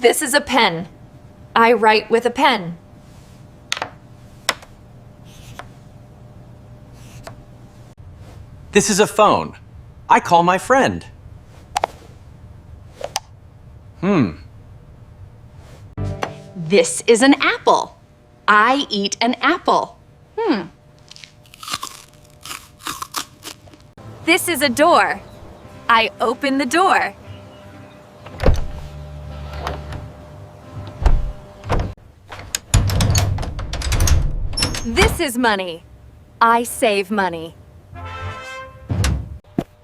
This is a pen. I write with a pen. This is a phone. I call my friend. This is an apple. I eat an apple. This is a door. I open the door. This is money. I save money.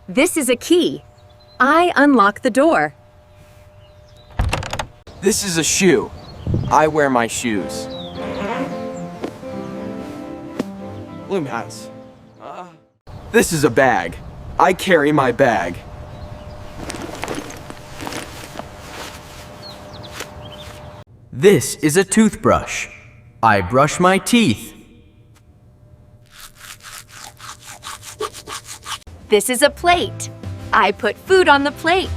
This is a key. I unlock the door. This is a shoe. I wear my shoes. Bloom house. This is a bag. I carry my bag. This is a toothbrush. I brush my teeth. This is a plate. I put food on the plate.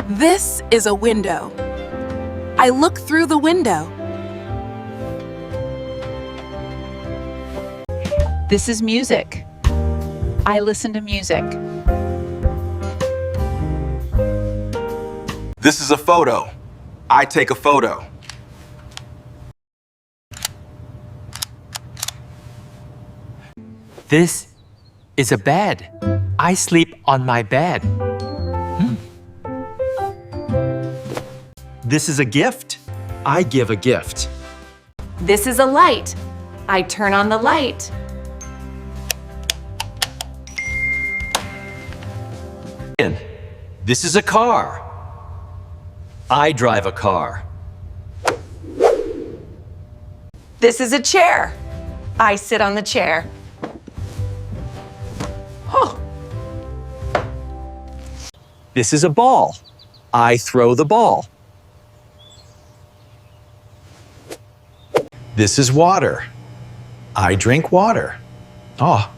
This is a window. I look through the window. This is music. I listen to music. This is a photo. I take a photo. This is a bed. I sleep on my bed. This is a gift. I give a gift. This is a light. I turn on the light. This is a car. I drive a car. This is a chair. I sit on the chair. Oh, This is a ball. I throw the ball. This is water. I drink water. Oh,